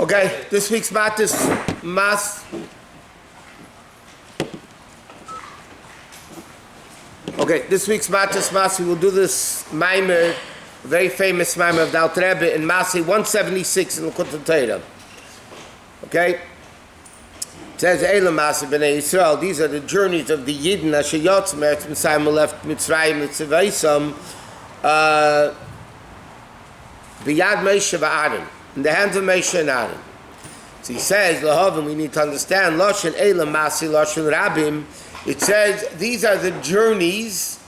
Okay, this week's Matos Mas. Okay, this week's Matos Mas, we will do this Maimer, very famous Maimer of the Alter Rebbe in Masei 176 in Likkutei. Okay? It says, Eila Masei b'nei Yisrael, these are the journeys of the Yidden, Asher Yotz Meretz Mitzrayim left Mitzrayim L'Tzevaisam, B'yad Moshe v'Aaron, in the hands of Moshe and Aaron. So he says, Lahavim, we need to understand, Lashon Eila Masei, Lashon Rabbim, it says, these are the journeys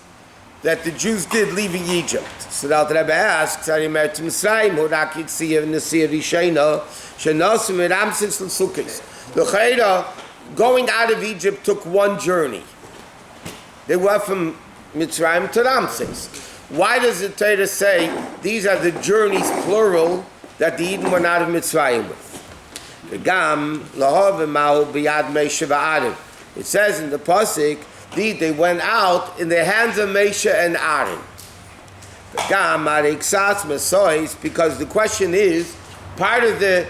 that the Jews did leaving Egypt. So the Alter Rebbe asks, Ari Meretz Mitzrayim, Horak Yitziyah Nesiyah Rishayna, Shenasim Ramses L'Sukkis. The Chayra, going out of Egypt took one journey. They went from Mitzrayim to Ramses. Why does the Torah say these are the journeys, plural, that the Eden went out of Mitzrayim with? It says in the Pasuk, they went out in the hands of Moshe and Aaron. Because the question is, part of the...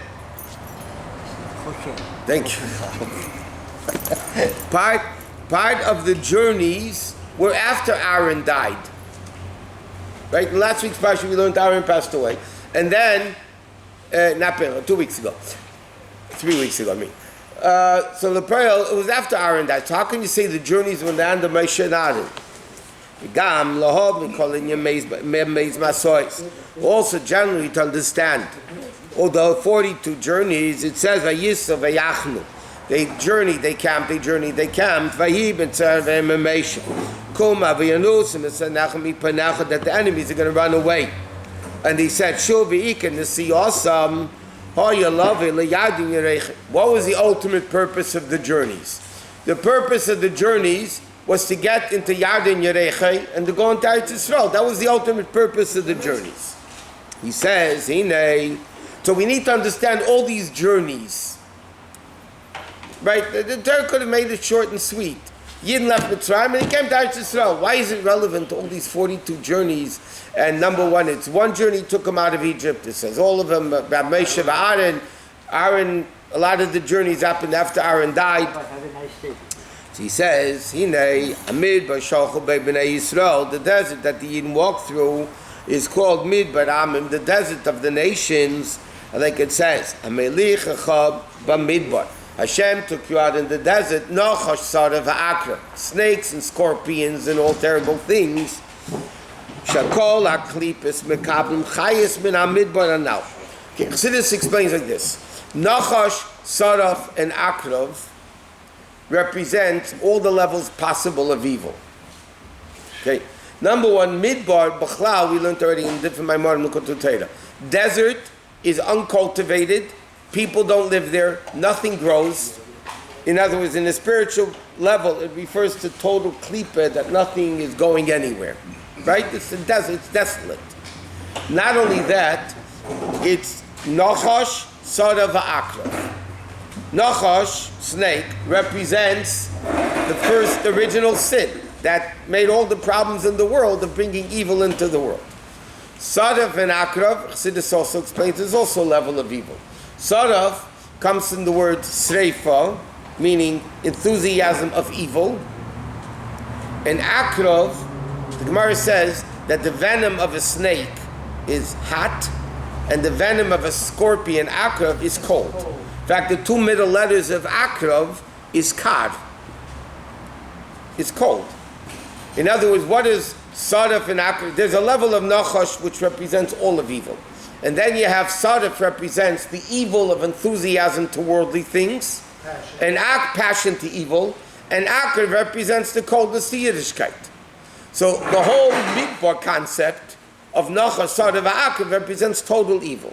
Thank you. part of the journeys were after Aaron died. Right? In last week's parsha we learned Aaron passed away. And then, 2 weeks ago. 3 weeks ago, I mean. So the prayer, it was after Aaron died. So how can you say the journeys were in the hand of Moshe and Aaron? Also, generally, to understand, although 42 journeys, it says, they journeyed, they camped, that the enemies are going to run away. And he said, what was the ultimate purpose of the journeys? The purpose of the journeys was to get into Yarden Yerechai and to go into Eretz Yisrael. That was the ultimate purpose of the journeys. He says, so we need to understand all these journeys. Right? The Torah could have made it short and sweet. Yidden left Mitzrayim and he came to Eretz Yisrael. Why is it relevant to all these 42 journeys? And number one, it's one journey took him out of Egypt. It says all of them, Moshe and Aaron, a lot of the journeys happened after Aaron died. So he says, the desert that the Yidden walked through is called Midbar Amim, the desert of the nations. Like it says, Hashem took you out in the desert, snakes and scorpions and all terrible things. Shakol HaKlipis Mekablim Chayis Min HaMidbar Anal. Okay, Chassidus explains like this. Nachash, Saraf, and Akrov represent all the levels possible of evil. Okay, number one, Midbar, B'chlal, we learned already in different Maimorim Likkutei. Desert is uncultivated, people don't live there, nothing grows. In other words, in a spiritual level, it refers to total klipa, that nothing is going anywhere. Right? It's a desert, it's desolate. Not only that, it's Nachash, Sara v'Akrov. Nachash, snake, represents the first original sin that made all the problems in the world of bringing evil into the world. Saraf and Akrov, Chassidus also explains, is also a level of evil. Saraf comes from the word sreifa, meaning enthusiasm of evil. And Akrov, the Gemara says that the venom of a snake is hot and the venom of a scorpion, Akrov, is cold. In fact, the two middle letters of Akrov is Kar. It's cold. In other words, what is Saraf and Akrov? There's a level of Nachash which represents all of evil. And then you have Saraf represents the evil of enthusiasm to worldly things, and passion to evil, and Akrov represents the coldness to Yiddishkeit. So the whole Midbar concept of Nachash, Saraf, Akrov represents total evil.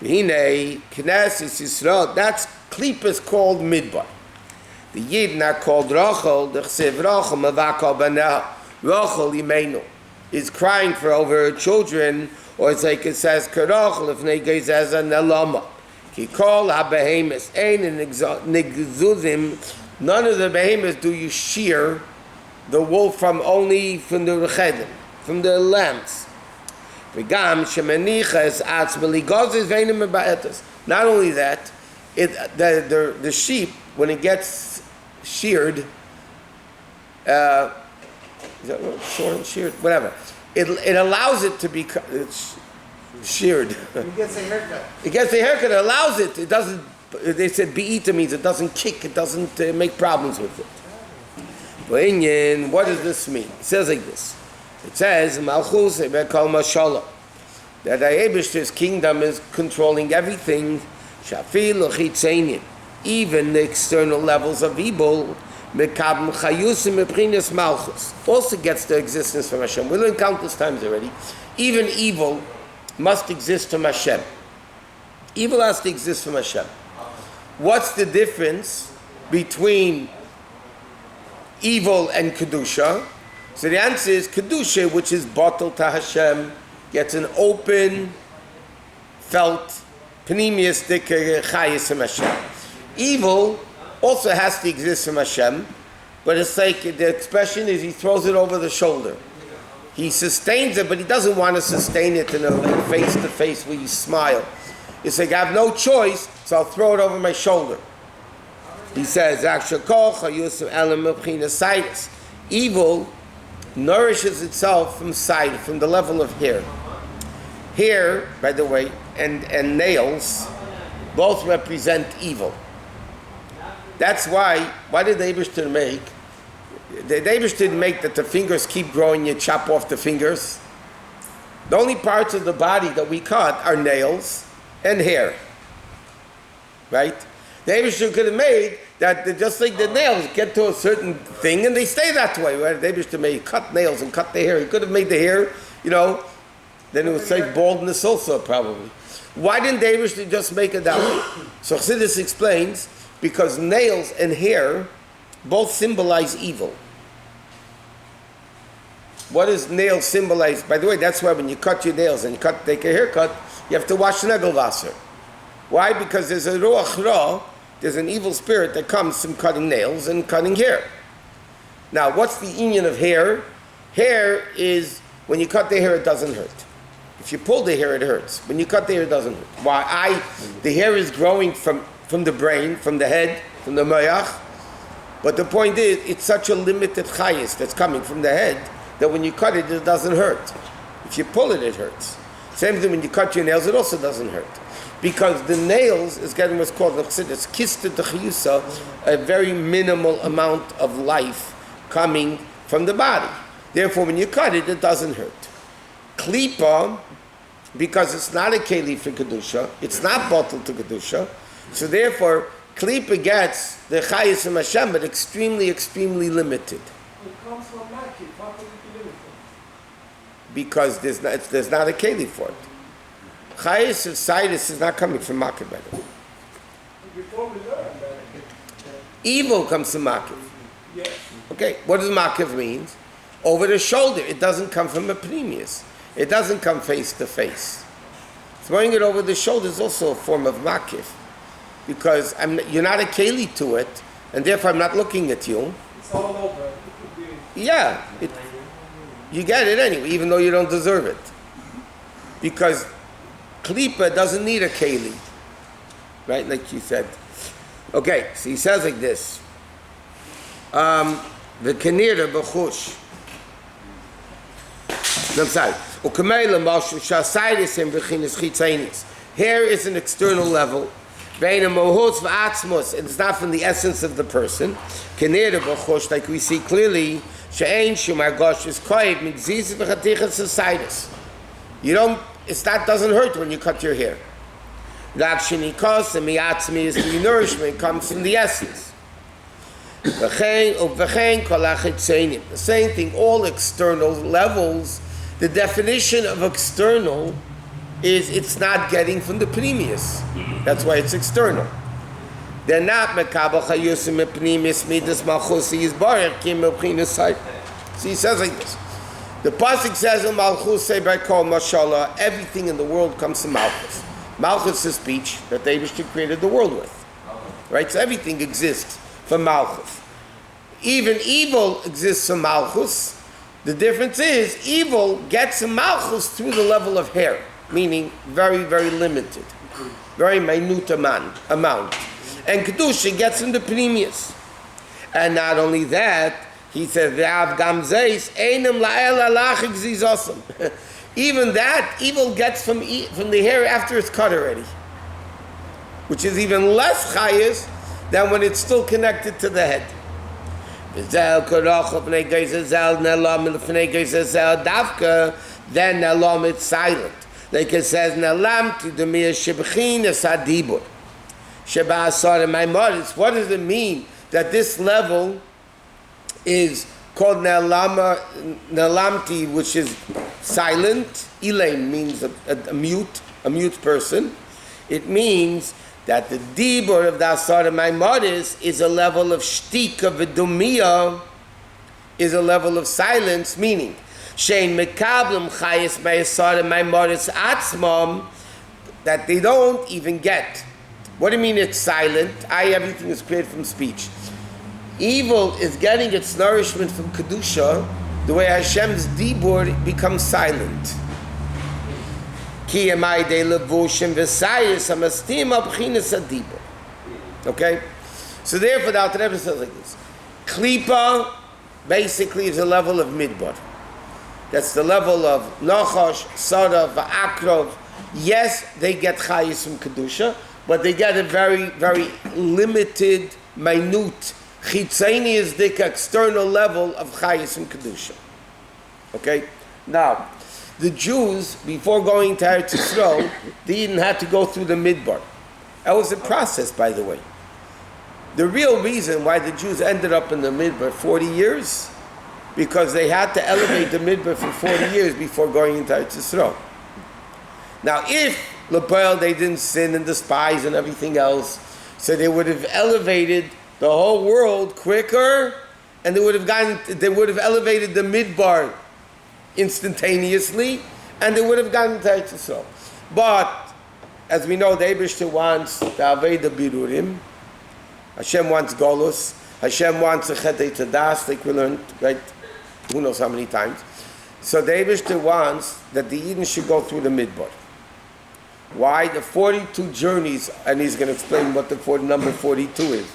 That's Klippas called Midbar. The Yidden are called Rachel, the Chsiv Rachel, Mavakal Banah, Rachel Imenu, is crying for over her children, or it's like it says, Karachel, if Negezeza Nelama. Kikol HaBehemis, Ein and Negzuzim, none of the behemoths do you shear the wool from, only from the rechedim, from the lambs. Not only that, the sheep, when it gets sheared, sheared, whatever, it allows it to be sheared. It gets a haircut. It gets a haircut. It allows it. It doesn't. They said be'ita means it doesn't kick. It doesn't make problems with it. What does this mean? It says like this. It says Malchus kol mashallah, that Eibishter's kingdom is controlling everything. Shafil uchitzeinim, even the external levels of evil. Mekabel chayusim meprinas malchus also gets their existence from Hashem. We learned countless times already. Even evil must exist from Hashem. Evil has to exist from Hashem. What's the difference between evil and Kedusha? So the answer is Kedusha, which is bottled to Hashem, gets an open, felt, pneumistic chayis from Hashem. Evil also has to exist from Hashem, but it's like the expression is he throws it over the shoulder. He sustains it, but he doesn't want to sustain it in a face-to-face where you smile. It's like, I have no choice, so I'll throw it over my shoulder. He says, evil nourishes itself from sight, from the level of hair. Hair, by the way, and nails both represent evil. That's why did the Eibishter make? The Eibishter didn't make that the fingers keep growing, you chop off the fingers. The only parts of the body that we cut are nails and hair. Right? The Eibishter could have made that just like the nails get to a certain thing and they stay that way. Right? The Eibishter made cut nails and cut the hair. He could have made the hair, then it would say baldness also probably. Why didn't the Eibishter just make it that way? So Chassidus explains, because nails and hair both symbolize evil. What does nails symbolize? By the way, that's why when you cut your nails and take a haircut, you have to wash Nagelwasser. Why? Because there's a ruach ra, there's an evil spirit that comes from cutting nails and cutting hair. Now, what's the union of hair? Hair is, when you cut the hair, it doesn't hurt. If you pull the hair, it hurts. When you cut the hair, it doesn't hurt. Why? The hair is growing from the brain, from the head, from the mayach. But the point is, it's such a limited chayis that's coming from the head that when you cut it, it doesn't hurt. If you pull it, it hurts. Same thing when you cut your nails, it also doesn't hurt. Because the nails is getting what's called the chassidus kista d'chiyusa, a very minimal amount of life coming from the body. Therefore, when you cut it, it doesn't hurt. Klipa, because it's not a keli for kedusha, it's not bottled to kedusha, so therefore, klipa gets the chayis from Hashem, but extremely, extremely limited. It comes from Maki. How can it be limited? Because there's not a keli for it. Chayis of Sidus is not coming from Makif, by the way. Before we learn that. Evil comes from Makif. Yes. Okay, what does Makif mean? Over the shoulder. It doesn't come from a pneumius. It doesn't come face to face. Throwing it over the shoulder is also a form of Makif. Because you're not a keli to it, and therefore I'm not looking at you. It's all over. Yeah, you get it anyway, even though you don't deserve it. Because klipa doesn't need a keli, right? Like you said. Okay, so he says like this: the kenira b'chush. I'm sorry. Hair is an external level. It's not from the essence of the person. Like we see clearly, you don't. Doesn't hurt when you cut your hair. The nourishment comes from the essence. The same thing. All external levels. The definition of external is it's not getting from the pneumius. That's why it's external. They're not mekabel chayusim pneumius midas malchusi is barak kim side. So he says like this. The pasuk says in Malchus say by kol mashallah, everything in the world comes from Malchus. Malchus is the speech that the Eibishter created the world with. Right? So everything exists from Malchus. Even evil exists from Malchus, The difference is evil gets a malchus through the level of hair, meaning very, very limited, very minute amount. And kedusha gets in the pneumius. And not only that, he says, even that evil gets from the hair after it's cut already, which is even less chayes than when it's still connected to the head. Then nalam, it's silent. Like it says, nalam tidumir shebchin esadibur sheba asar my modest. What does it mean that this level is called nalamti, which is silent? Elaine means a mute person. It means that the dibur of the asar maimodis is a level of shtika v'dumiyah, is a level of silence, meaning shein mekablim chayis b'asar maimodis atzmam, that they don't even get. What do you mean it's silent? Everything is created from speech. Evil is getting its nourishment from kedusha, the way Hashem's dibur becomes silent. Okay? So therefore the Alter Rebbe says like this. Klipa basically is a level of midbar. That's the level of Nachash, Sarav, Akrov. Yes, they get chayis from kedusha, but they get a very, very limited, minute, chitzani is the external level of chayis from kedusha. Okay? Now, the Jews, before going to Eretz Yisrael, they didn't have to go through the midbar. That was a process, by the way. The real reason why the Jews ended up in the midbar 40 years, because they had to elevate the midbar for 40 years before going into Eretz Yisrael. Now, if Lepel, they didn't sin and despise and everything else, so they would have elevated the whole world quicker, and they would have elevated the midbar instantaneously, and they would have gotten to Eretz Yisrael. But as we know, the Eibishter wants the Aveda Birurim. Hashem wants Golus. Hashem wants a Chetei Tadas, like we learned, right? Who knows how many times. So the Eibishter wants that the Eden should go through the midbar. Why? The 42 journeys, and he's going to explain what the number 42 is.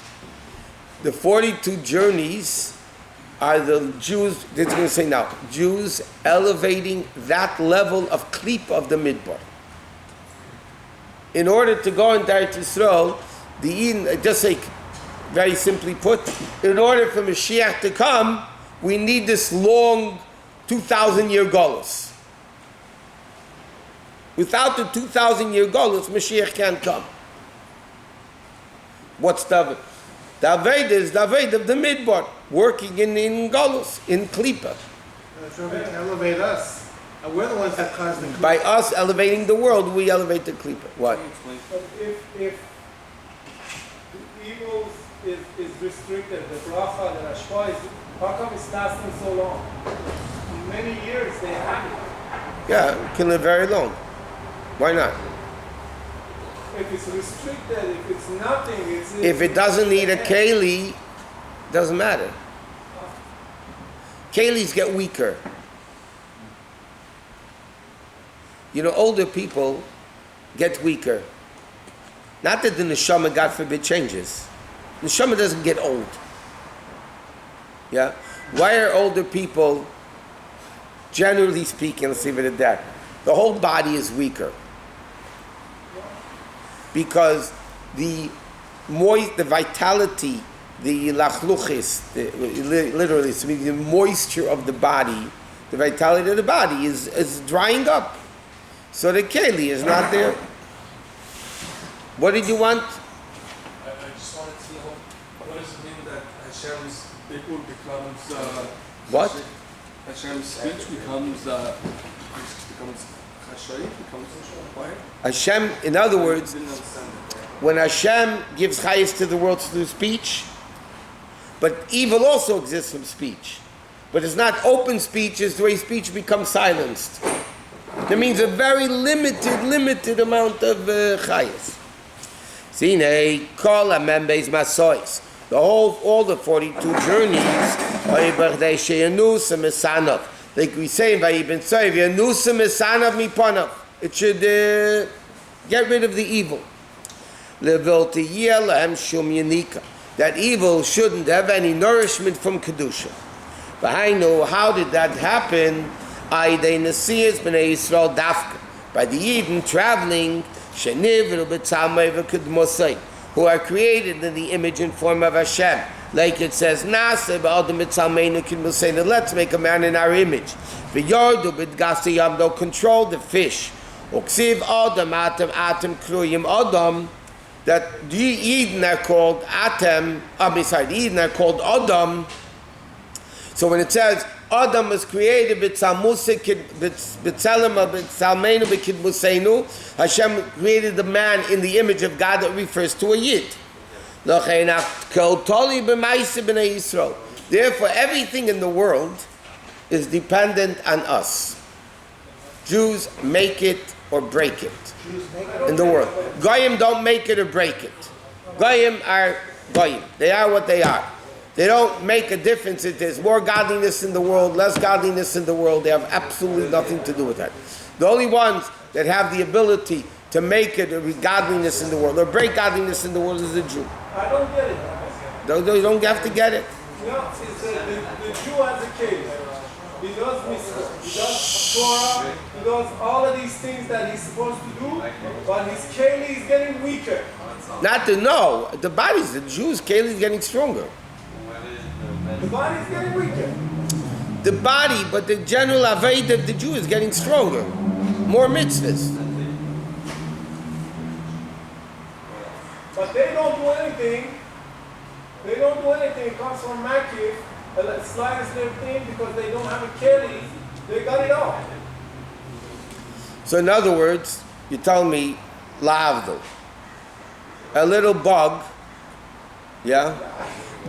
The 42 journeys are the Jews, this is going to say now, Jews elevating that level of klip of the midbar. In order to go into Eretz Yisrael, the Eden, just like, very simply put, in order for Mashiach to come, we need this long 2,000-year golus. Without the 2,000-year golus, Mashiach can't come. What's the Aveda is the Aveda of the midbar, working in Golus, in Klipa. So they elevate us. And we're the ones that cause the Klipa. By us elevating the world, we elevate the Klipa. What? But if the evil is restricted, the bracha, the rashpa is, how come it's lasting so long? Many years they have it. Yeah, we can live very long. Why not? If it's restricted, if it's nothing, if it doesn't need a keli, doesn't matter. Kelis get weaker. You know, older people get weaker. Not that the neshama, God forbid, changes. Neshama doesn't get old. Yeah? Why are older people, generally speaking, let's leave it at that, the whole body is weaker? Because the vitality, the lachluchis, literally, the moisture of the body, the vitality of the body is drying up. So the keli is not there. What did you want? I just wanted to know, what does it mean that Hashem's people becomes... What? Hashem's speech becomes quiet? Hashem, in other words, when Hashem gives chayis to the world through speech, but evil also exists from speech. But it's not open speech, it's the way speech becomes silenced. That means a very limited amount of chayis. Sine, kol ha-membes masois. All the 42 journeys, like we say in Vayibin Tzoy, V'yanusim esanav mipanav. It should get rid of the evil. Levil tiyeh lahem shum yanika. That evil shouldn't have any nourishment from Kedusha. V'hainu, how did that happen? Aidei Nesiyas b'nei Yisrael dafka. By the Yidden traveling, Sheniv v'betzalmei v'kedmosei, who are created in the image and form of Hashem. Like it says, Nase b'adam betzalmeinu kedmosei, let's make a man in our image. V'yordu b'dgasi yam, they'll control the fish. Uksiv adam atem kruyim adam, that the Yidden are called Atem, the Yidden are called Adam. So when it says Adam was created Hashem created the man in the image of God, that refers to a Yid. Therefore, everything in the world is dependent on us. Jews make it or break it in the world. Goyim don't make it or break it. Goyim are Goyim. They are what they are. They don't make a difference if there's more godliness in the world, less godliness in the world. They have absolutely nothing to do with that. The only ones that have the ability to make it or godliness in the world or break godliness in the world is the Jew. I don't get it. You don't have to get it. No, it's the Jew has a case. He does mitzvah, he does Torah, he does all of these things that he's supposed to do, but his keli is getting weaker. The body's, the Jews' keli is getting stronger. The body is getting weaker. The body, but the general aved of the Jew is getting stronger. More mitzvahs. But they don't do anything. They don't do anything. It comes from Makif. The slightest little thing, because they don't have a keli, they got it all. So in other words, you tell me, la'avdil, a little bug,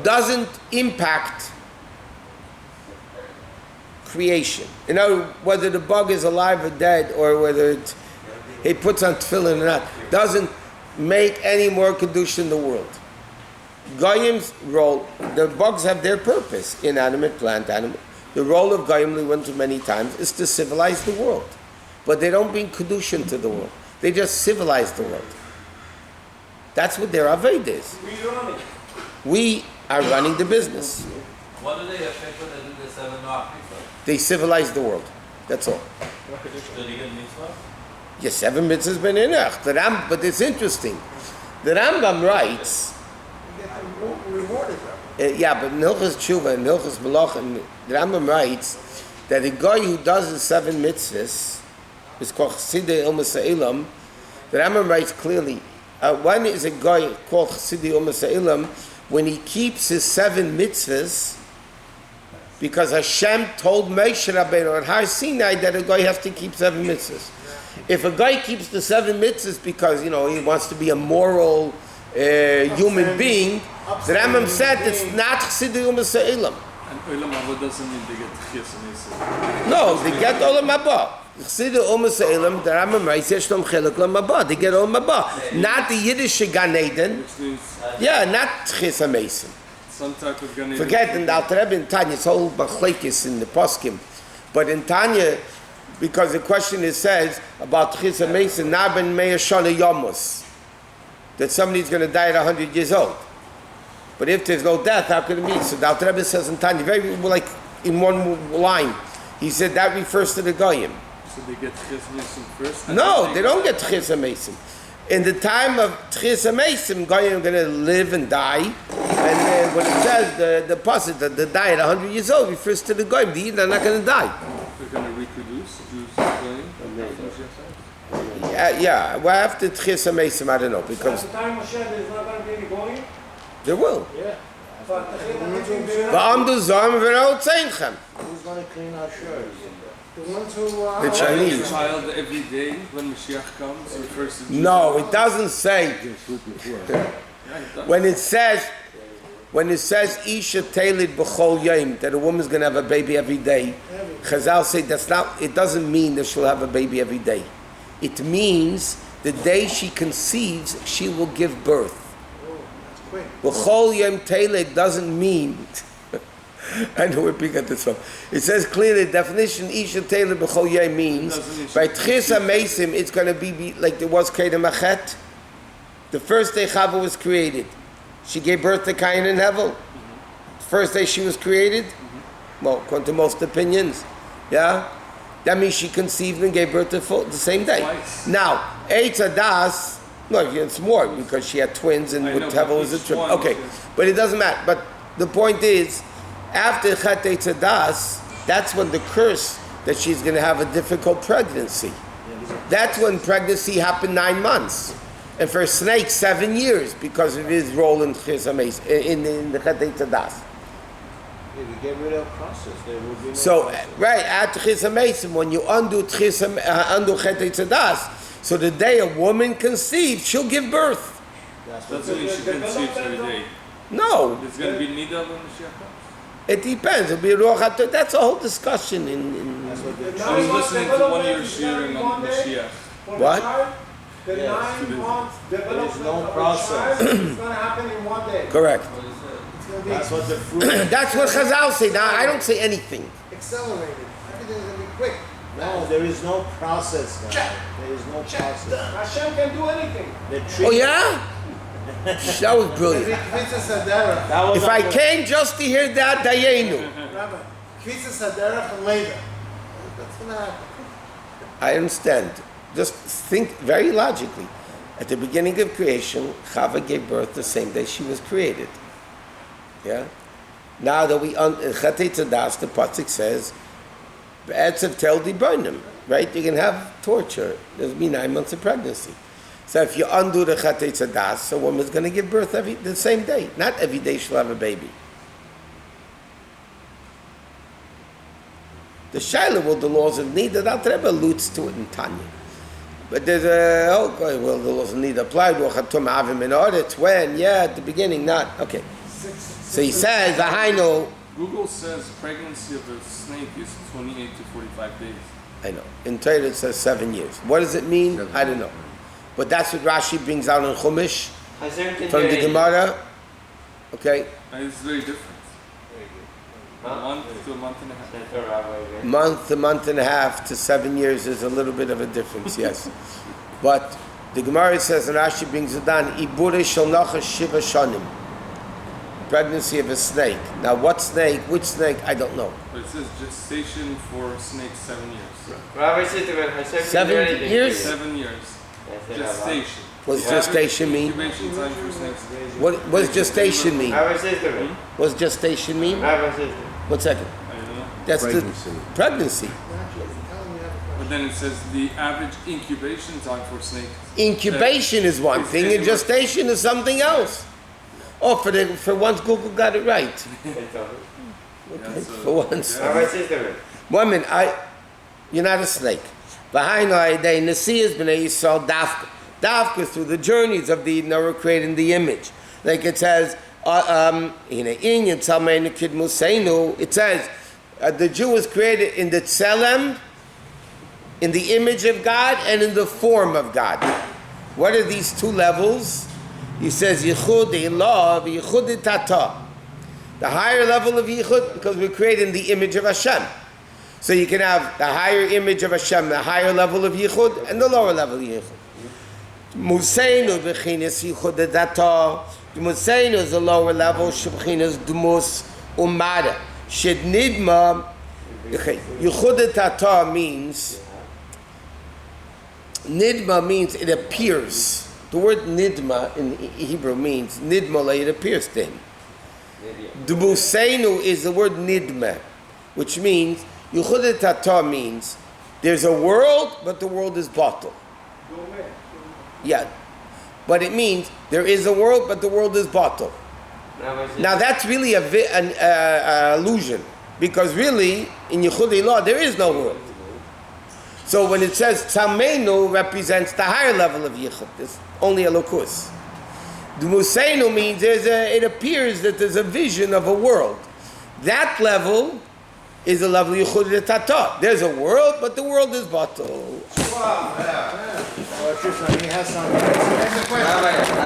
doesn't impact creation. You know, whether the bug is alive or dead, or whether he puts on tefillin or not, doesn't make any more kedusha in the world. Goyim's role, the bugs have their purpose, inanimate, plant, animal. The role of Goyim, we went to many times, is to civilize the world. But they don't bring kedusha into the world. They just civilize the world. That's what their aved is. We are running the business. What do they affect when they do the 7 mitzvahs? They civilize the world. That's all. Do they get mitzvah? Yes, 7 mitzvahs ben enach. But it's interesting. The Rambam writes, but Milchus Tshuva and Milchus Malachim, the Rambam writes that a guy who does the 7 mitzvahs is called Chassidei Masei. The Rambam writes clearly, one is a guy called Chassidei Masei when he keeps his 7 mitzvahs, because Hashem told Moshe Rabbeinu on Har Sinai that a guy has to keep 7 mitzvahs. If a guy keeps the 7 mitzvahs because he wants to be a moral human being, the Rambam said it's not Chassidei Masei. And Olam Haba doesn't mean they get Chesed. No, they get Olam Haba. Chassidei Masei, the Rambam writes, Yesh Lom Chelek Olam Haba. They get Olam Haba. Not the Yiddish Gan Eden. Not Chesed Mason. Some type of Gan Eden. Forget, in the Alter Rebbe in Tanya, it's whole machlekes in the poskim. But in Tanya, because the question says about Chesed Mason, Narben Meir Shana Yomos, that somebody's going to die at 100 years old. But if there's no death, how could it mean? So the Alter Rebbe says in Tanya, very like in one line, he said that refers to the Goyim. So they get Chesed Mason first? No, they don't get Chesed Mason. In the time of Chesed Mason, Goyim are going to live and die. And then when it says the pasuk that they die at 100 years old, refers to the Goyim. The Yidden are not going to die. They're going to reproduce, Jews and Goyim? Well, after Chesed Mason, I don't know, because At the time of Moshe, there's not going to be any going. there will. Yeah. But Who's going to clean our shirts? the ones who The Chinese. A child every day when Mashiach comes refers to Jews. No, it doesn't say. When it says Isha Tailid B'chol Yom, that a woman's going to have a baby every day, Chazal say it doesn't mean that she'll have a baby every day. It means the day she conceives, she will give birth. B'chol Yom Tailid doesn't mean I know where we got this from. It says clearly, the definition Isha Taylor B'chol Yeh means, by Tchis HaMeisim, it's going to be like there was Kedem Achet. The first day Chava was created, she gave birth to Cain and Hevel. First day she was created, well, according to most opinions, yeah? That means she conceived and gave birth to the same day. Twice. Now, Eitz Adas, no, it's more, because she had twins and with Hevel was a trip. Okay, but it doesn't matter. But the point is, after Chet Eitz Adas, that's when the curse that she's going to have a difficult pregnancy. That's when pregnancy happened 9 months. And for a snake, 7 years, because of his role in Tchis HaMeisim, in the Chet Eitz Adas. If you get rid of process, there will be no So, process. right, at Tchis HaMeisim, when you undo Chet Eitz Adas, so the day a woman conceives, she'll give birth. Doesn't mean she conceives every day. No, There's going to be Nida when Mashiach comes. it depends. It'll be a Ruach HaTorah. That's a whole discussion in That's what they I was listening to one of your shiurim on Mashiach. What? The Yes. 9 months development no of a process. child is going to happen in one day. Correct. It's going to be That's what the fruit. That's what Chazal say. Now, I don't say anything. accelerated. Everything's going to be quick. No, there is no process, guy. There is no process. Hashem can do anything. The Oh, tree. yeah? That was brilliant. Kvitza Saderach. That was If I came just to hear that, Dayenu. Rabbi, Kvitza Saderach and later. That's going to happen. I understand. Just think very logically. At the beginning of creation, Chava gave birth the same day she was created. Yeah? Now that we, Chet Eitz Adas, the Pasuk says, Be'etzev tel dibonim, right? You can have torture. There'll be 9 months of pregnancy. So if you undo the Chet Eitz Adas, a woman's going to give birth the same day. Not every day she'll have a baby. The Shaila, well, the laws of Nida, that Rebbe alludes to it in Tanya. But there's okay, well, the laws of Nida apply. It's when, yeah, at the beginning, not. Okay. So he says, I know. Google says pregnancy of a snake is 28 to 45 days. I know. In Torah it says 7 years. What does it mean? I don't know. But that's what Rashi brings out in Chumash from the Gemara. Okay? And it's very different. A month to a month and a half. Month and a half to 7 years is a little bit of a difference, yes. But the Gemara says, and Rashi brings it down, Ibure shel nachash shiva shanim. Pregnancy of a snake. Now what snake, which snake, I don't know. But it says gestation for snakes 7 years. 7 years? 7 years. Gestation. What's gestation mean? Incubation time for snakes. What does gestation mean? What's gestation mean? 1 second. I don't know. That's the pregnancy. But then it says the average incubation time for snakes. Incubation is one thing, and gestation is something else. Oh, for once Google got it right. Okay, for once. 1 minute, you're not a snake. Behind day Nasias b'nei Yisrael dafka. Dafka is through the journeys of the Noah creating the image. Like it says, it says, the Jew was created in the tselem, in the image of God, and in the form of God. What are these two levels? He says, Yichud Ilah, Yichud Tata. The higher level of Yichud, because we're created in the image of Hashem. So you can have the higher image of Hashem, the higher level of Yichud, and the lower level of Yichud. Museinu b'chinas Yichud Tata. The Museinu is the lower level, Shebchinas Dumus Umada. Shed Nidma, Yichud Tata means, Nidma means it appears. The word nidma in Hebrew means nidma, it appears to him. Dubuseinu is the word nidma, which means Yuchud Tata means there's a world, but the world is bottled. Yeah, but it means there is a world, but the world is bottled. Now that's really an illusion, because really in Yichud Ilah there is no world. So when it says Tzameinu represents the higher level of Yichud, it's only a lokus. Dumuseinu means it appears that there's a vision of a world. That level is a level of Yichud Tata. There's a world, but the world is bottled. He has some.